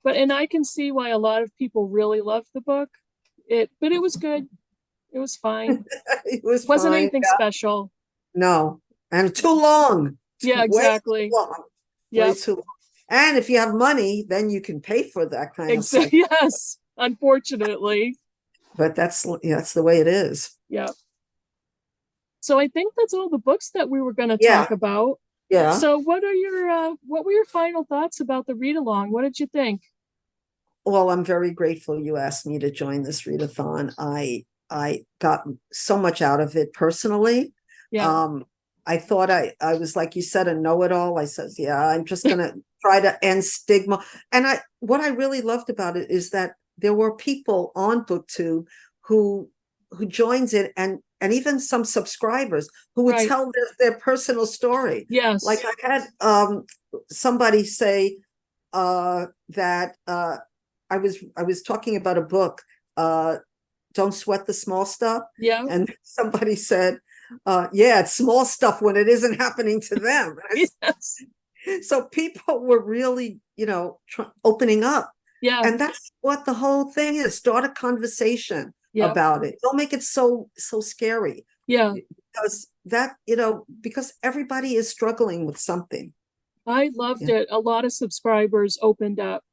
and I can see why a lot of people really loved the book. But it was good. It was fine. It was Wasn't fine. anything special. No, and too Yeah. long, Yeah, way too exactly. long, way Yep. too long. And if you have money, then you can pay for that kind of stuff. Exactly. Yes. Unfortunately. But that's the way it is. Yep. So I think that's all the books that we were going to Yeah, talk about. yeah. So what were your final thoughts about the read along? What did you think? Well, I'm very grateful you asked me to join this readathon. I got so much out of it personally. Yeah. Um, I thought I was, like you said, a know-it-all. I says, yeah, I'm just gonna try to end stigma. And what I really loved about it is that there were people on BookTube who joins it, and even some subscribers who would Right. tell their personal story. Like Yes. I had somebody say that I was talking about a book, Don't Sweat the Small Stuff. Yeah. And somebody said, yeah, it's small stuff when it isn't happening to them. Yes. So people were really, opening up. Yeah. And that's what the whole thing is. Start a conversation Yep. about it. Don't make it so scary. Yeah. Because everybody is struggling with something. I loved Yeah. it. A lot of subscribers opened up,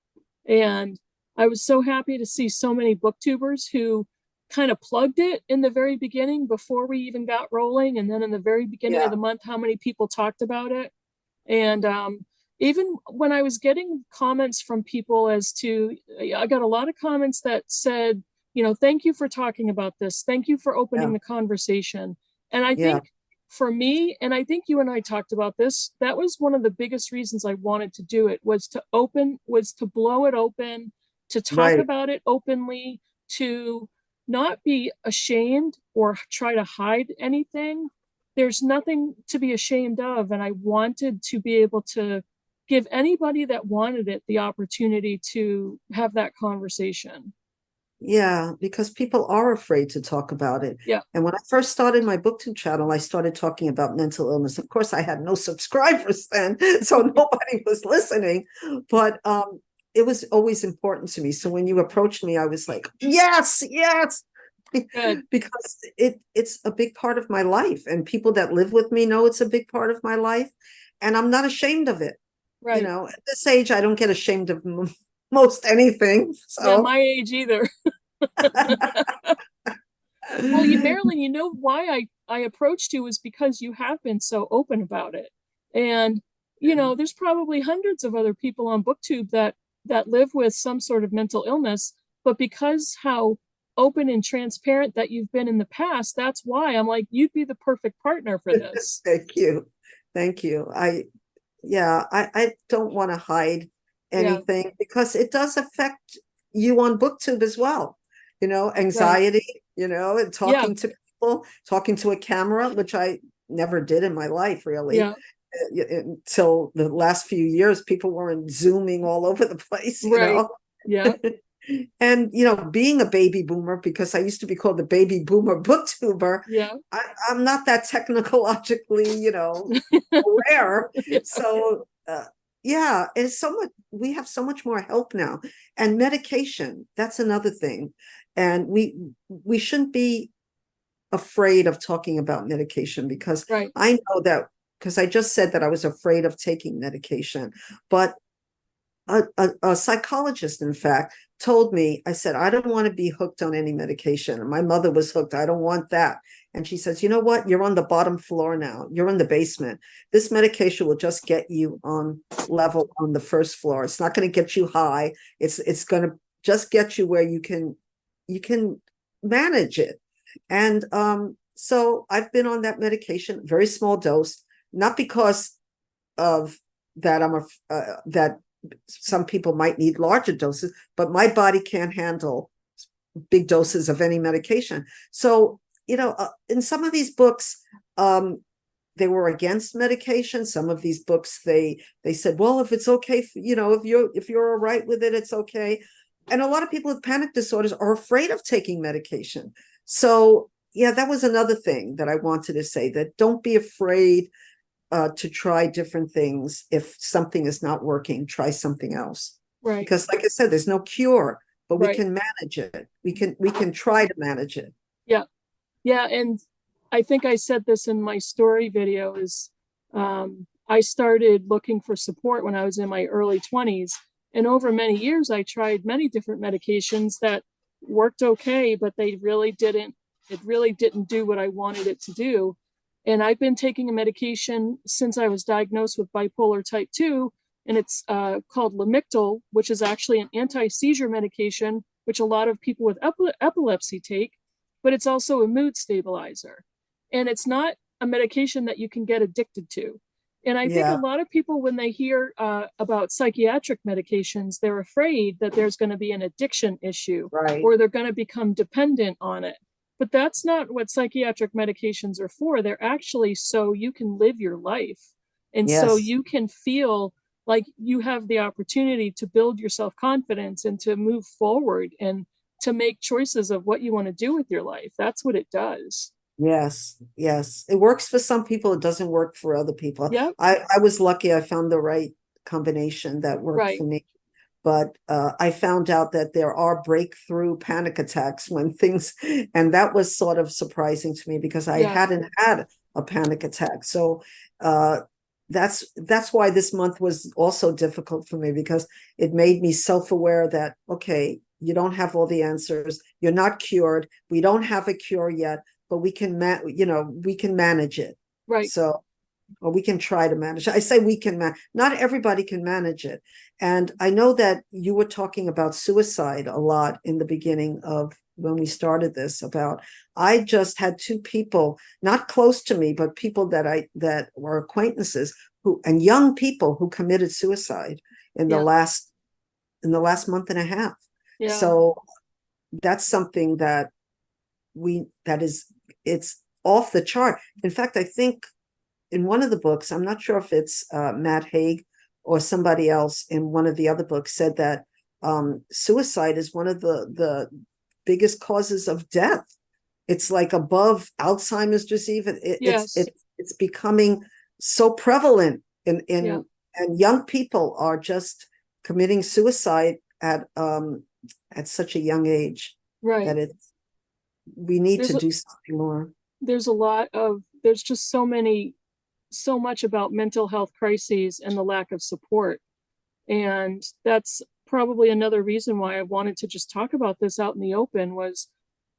and I was so happy to see so many booktubers who kind of plugged it in the very beginning before we even got rolling. And then in the very beginning of Yeah. the month, how many people talked about it. And even when I was getting comments from people I got a lot of comments that said, thank you for talking about this. Thank you for opening Yeah. the conversation. And I Yeah. think for me, and I think you and I talked about this, that was one of the biggest reasons I wanted to do it, was to blow it open, to talk Right. about it openly, to not be ashamed or try to hide anything. There's nothing to be ashamed of. And I wanted to be able to give anybody that wanted it the opportunity to have that conversation. Yeah, because people are afraid to talk about it. Yeah. And when I first started my BookTube channel, I started talking about mental illness. Of course, I had no subscribers then, so nobody was listening. But it was always important to me. So when you approached me, I was like, yes, yes. Good. Because it's a big part of my life, and people that live with me know it's a big part of my life, and I'm not ashamed of it. Right. At this age, I don't get ashamed of most anything. Yeah, So my age either. Well, Marilyn, why I approached you was because you have been so open about it. And, there's probably hundreds of other people on BookTube that live with some sort of mental illness, but because how open and transparent that you've been in the past, that's why I'm like, you'd be the perfect partner for this. Thank you. Thank you. I don't want to hide Yeah, anything because it does affect you on BookTube as well. right. Anxiety, and Yeah, talking to people, talking to a camera, which I never did in my life, really. yeah, Until the last few years, people weren't zooming all over the place, right. Yeah, And, being a baby boomer, because I used to be called the baby boomer booktuber, yeah. I'm not that technologically, aware. Yeah, So, yeah, it's so much, we have so much more help now. And medication, that's another thing. And we shouldn't be afraid of talking about medication because right. I know that, because I just said that I was afraid of taking medication, but a psychologist, in fact, told me, I said, I don't want to be hooked on any medication. And my mother was hooked. I don't want that. And she says, you know what? You're on the bottom floor now. You're in the basement. This medication will just get you on level on the first floor. It's not going to get you high. It's going to just get you where you can manage it. And so I've been on that medication, very small dose, not because of that that some people might need larger doses, but my body can't handle big doses of any medication. So, in some of these books, they were against medication. Some of these books, they said, well, if it's okay, if you're all right with it, it's okay. And a lot of people with panic disorders are afraid of taking medication. So, yeah, that was another thing that I wanted to say, that don't be afraid to try different things. If something is not working, try something else. Right, Because, like I said, there's no cure, but we right. can manage it. We can try to manage it. Yeah, yeah. And I think I said this in my story video is I started looking for support when I was in my early 20s. And over many years, I tried many different medications that worked okay, but it really didn't do what I wanted it to do. And I've been taking a medication since I was diagnosed with bipolar type 2, and it's called Lamictal, which is actually an anti-seizure medication, which a lot of people with epilepsy take, but it's also a mood stabilizer. And it's not a medication that you can get addicted to. And I think a Yeah, lot of people, when they hear about psychiatric medications, they're afraid that there's going to be an addiction issue right. or they're going to become dependent on it. But that's not what psychiatric medications are for. They're actually so you can live your life and so Yes. you can feel like you have the opportunity to build your self confidence and to move forward and to make choices of what you want to do with your life. That's what it does. Yes, yes. It works for some people, it doesn't work for other people. Yep. I was lucky I found the right combination that worked Right. for me. But I found out that there are breakthrough panic attacks when things, and that was sort of surprising to me because I Yeah. hadn't had a panic attack. So uh, that's why this month was also difficult for me, because it made me self-aware that, okay, you don't have all the answers. You're not cured. We don't have a cure yet, but we can manage it. Right. So, or we can try to manage it. I say we can manage. Not everybody can manage it. And I know that you were talking about suicide a lot in the beginning of when we started this. About, I just had two people, not close to me, but people that were acquaintances and young people who committed suicide in the Yeah. last month and a half. Yeah. So that's something that it's off the chart. In fact, I think in one of the books, I'm not sure if it's Matt Haig or somebody else in one of the other books, said that suicide is one of the biggest causes of death. It's like above Alzheimer's disease. Yes. It's becoming so prevalent Yeah. and young people are just committing suicide at such a young age Right. that we need There's to a, do something more. there's just so much about mental health crises and the lack of support. And that's probably another reason why I wanted to just talk about this out in the open, was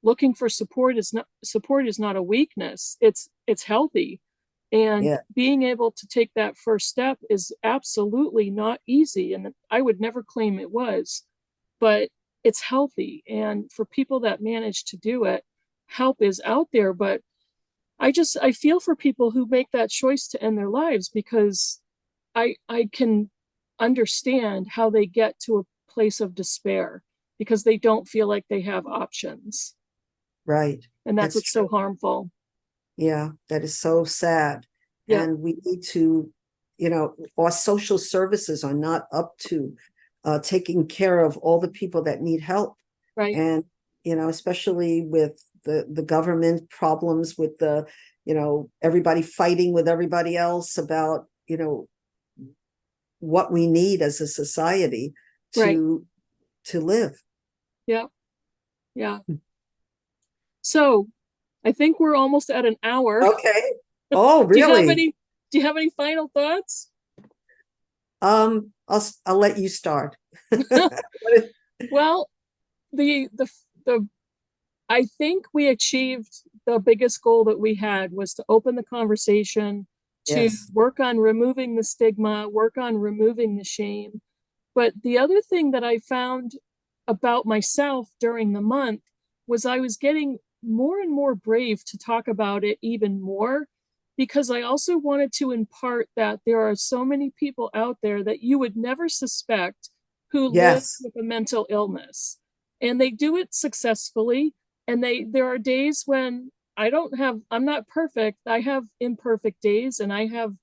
looking for support is not a weakness. It's healthy. And Yeah. being able to take that first step is absolutely not easy. And I would never claim it was, but it's healthy. And for people that manage to do it, help is out there. But I feel for people who make that choice to end their lives, because I can understand how they get to a place of despair because they don't feel like they have options. Right. And that's That's what's so true. harmful. Yeah, that is so sad. Yeah, And we need to, our social services are not up to taking care of all the people that need help. right. And, especially with the government problems with everybody fighting with everybody else about, what we need as a society Right. to live. Yeah. Yeah. So I think we're almost at an hour. Okay. Oh, Do you have really? any do you have any final thoughts? I'll let you start. Well, the I think we achieved the biggest goal that we had, was to open the conversation, to Yes. work on removing the stigma, work on removing the shame. But the other thing that I found about myself during the month was I was getting more and more brave to talk about it even more, because I also wanted to impart that there are so many people out there that you would never suspect who live Yes. with a mental illness, and they do it successfully. And there are days when I'm not perfect. I have imperfect days, and I have,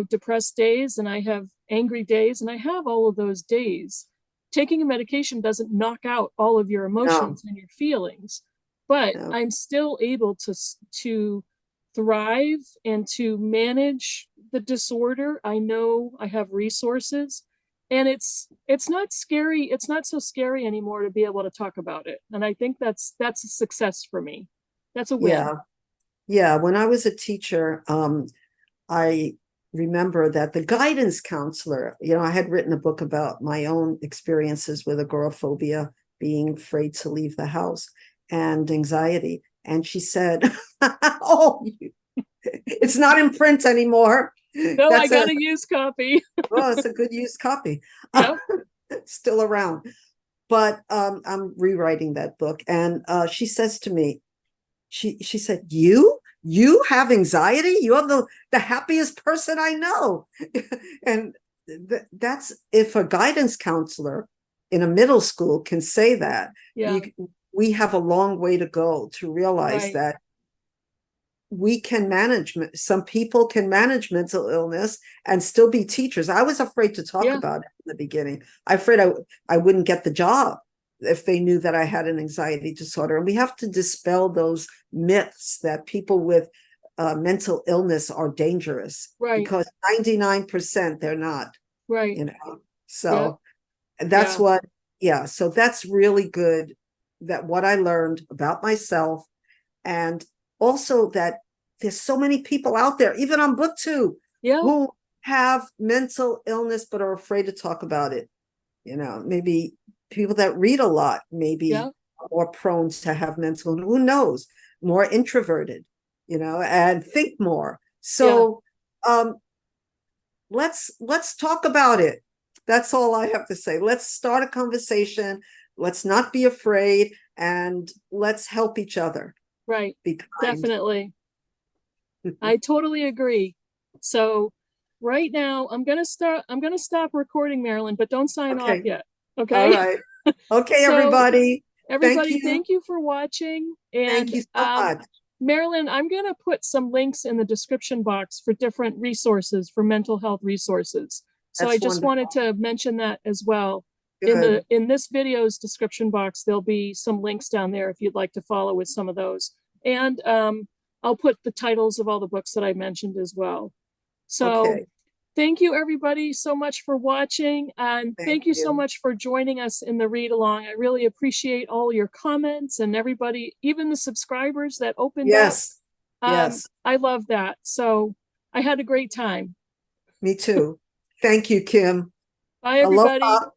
depressed days, and I have angry days, and I have all of those days. Taking a medication doesn't knock out all of your No, emotions and your feelings, but no. I'm still able to thrive and to manage the disorder. I know I have resources, and it's not scary. It's not so scary anymore to be able to talk about it. And I think that's a success for me. That's a win. Yeah. Yeah. When I was a teacher, I remember that the guidance counselor, I had written a book about my own experiences with agoraphobia, being afraid to leave the house, and anxiety. And she said, "Oh, it's not in print anymore." No, I That's got a used copy. it's a good used copy. Yep. Still around. But I'm rewriting that book. And she says to me, she said, you have anxiety? You're the happiest person I know. And that's, if a guidance counselor in a middle school can say that, Yeah. we have a long way to go to realize Right. that we can manage, some people can manage mental illness and still be teachers. I was afraid to talk Yeah. about it in the beginning. I'm afraid I wouldn't get the job if they knew that I had an anxiety disorder. And we have to dispel those myths that people with mental illness are dangerous, Right. because 99% they're not, Right. you know. Yeah. So that's Yeah. what, yeah. So that's really good, that what I learned about myself, and also that there's so many people out there, even on BookTube, Yeah. who have mental illness but are afraid to talk about it. Maybe people that read a lot, maybe Yeah. more prone to have mental, who knows, more introverted, and think more. Yeah. So let's talk about it. That's all I have to say. Let's start a conversation. Let's not be afraid, and let's help each other. Right. Be kind. Definitely. I totally agree. So right now I'm gonna stop recording, Marilyn, but don't sign off Okay. yet. All Okay. right. Okay, So everybody. Thank everybody, you. thank you for watching. Thank And you so much. Marilyn, I'm gonna put some links in the description box for different resources, for mental health resources. So I That's just wanted wonderful. to mention that as well. Good. In this video's description box, there'll be some links down there if you'd like to follow with some of those. And I'll put the titles of all the books that I mentioned as well. So Okay. thank you everybody so much for watching, and Thank thank you so you. much for joining us in the read along. I really appreciate all your comments, and everybody, even the subscribers that opened up. Yes. Yes. I love that. So I had a great time. Me too. Thank you, Kim. Bye everybody. Aloha.